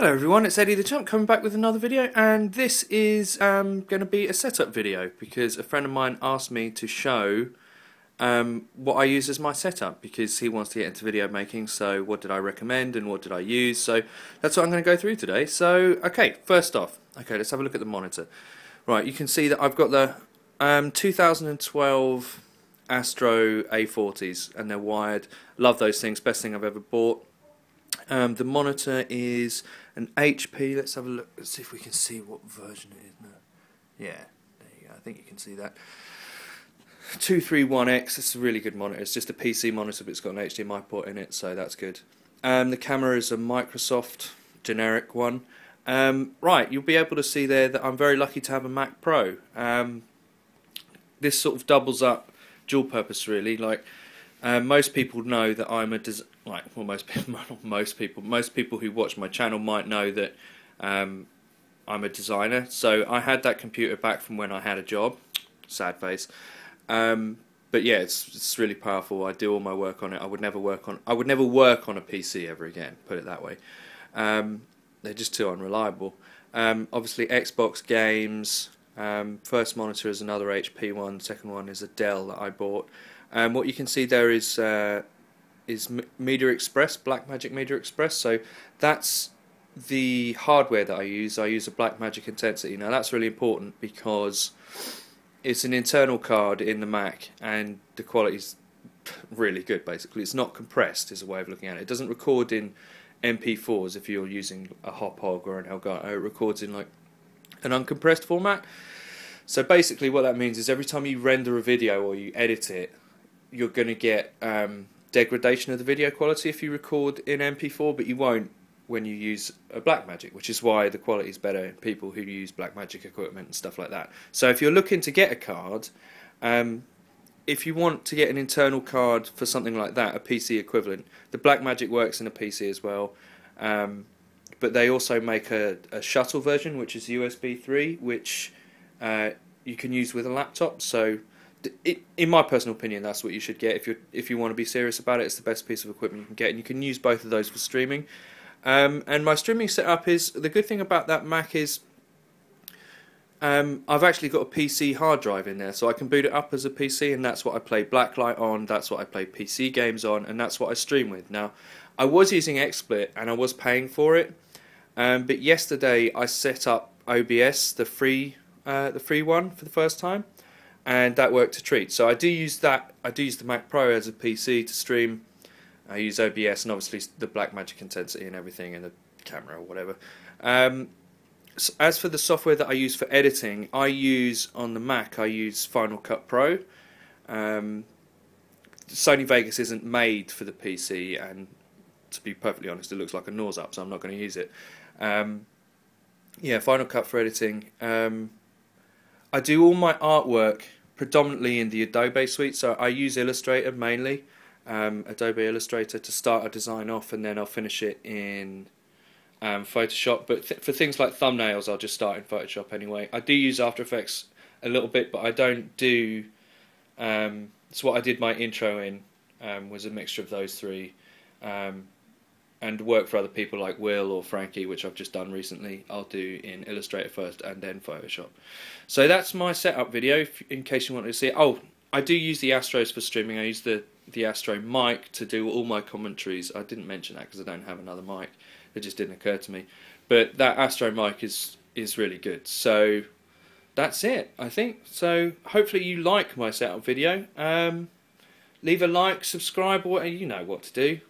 Hello everyone, it's Eddie the Chump coming back with another video, and this is going to be a setup video because a friend of mine asked me to show what I use as my setup because he wants to get into video making. So what did I recommend and what did I use? So that's what I'm going to go through today. So okay, first off, let's have a look at the monitor. Right, you can see that I've got the 2012 Astro A40s and they're wired. Love those things, best thing I've ever bought. The monitor is an HP. Let's have a look. Let's see if we can see what version it is now. Yeah, there you go. I think you can see that. 231X. It's a really good monitor. It's just a PC monitor, but it's got an HDMI port in it, so that's good. The camera is a Microsoft generic one. Right, you'll be able to see there that I'm very lucky to have a Mac Pro. This sort of doubles up dual purpose, really. Like most people know that I'm a most people who watch my channel might know that I'm a designer. So I had that computer back from when I had a job. Sad face. But yeah, it's really powerful. I do all my work on it. I would never work on a PC ever again. Put it that way. They're just too unreliable. Obviously, Xbox games. First monitor is another HP one. Second one is a Dell that I bought. What you can see there is Media Express, Blackmagic Media Express. So that's the hardware that I use. I use a Blackmagic Intensity. Now that's really important because it's an internal card in the Mac and the quality's really good. Basically, it's not compressed is a way of looking at it. It doesn't record in MP4s if you're using a Hop Hog or an Elgato. It records in like an uncompressed format. So basically what that means is every time you render a video or you edit it, you're going to get degradation of the video quality if you record in MP4, but you won't when you use a Blackmagic, which is why the quality is better in people who use Blackmagic equipment and stuff like that. So if you're looking to get a card, if you want to get an internal card for something like that, a PC equivalent, the Blackmagic works in a PC as well, but they also make a shuttle version, which is USB 3, which you can use with a laptop. So in my personal opinion, that's what you should get if you want to be serious about it. It's the best piece of equipment you can get, and you can use both of those for streaming. And my streaming setup is, the good thing about that Mac is I've actually got a PC hard drive in there, so I can boot it up as a PC, and that's what I play Blacklight on, that's what I play PC games on, and that's what I stream with. Now, I was using XSplit and I was paying for it, but yesterday I set up OBS, the free one, for the first time. And that worked a treat. So I do use that. I do use the Mac Pro as a PC to stream. I use OBS and obviously the Blackmagic Intensity and everything, and the camera or whatever. So as for the software that I use for editing, I use on the Mac. I use Final Cut Pro. Sony Vegas isn't made for the PC, and to be perfectly honest, it looks like a nose up, so I'm not going to use it. Yeah, Final Cut for editing. I do all my artwork predominantly in the Adobe suite, so I use Illustrator mainly, Adobe Illustrator to start a design off, and then I'll finish it in Photoshop. But for things like thumbnails, I'll just start in Photoshop anyway. I do use After Effects a little bit, but I don't do. It's what I did my intro in, was a mixture of those three. And work for other people like Will or Frankie, which I've just done recently, I'll do in Illustrator first and then Photoshop. So that's my setup video, in case you wanted to see it. Oh, I do use the Astros for streaming. I use the Astro mic to do all my commentaries. I didn't mention that because I don't have another mic. It just didn't occur to me. But that Astro mic is really good. So that's it, I think. So hopefully you like my setup video. Leave a like, subscribe, you know what to do.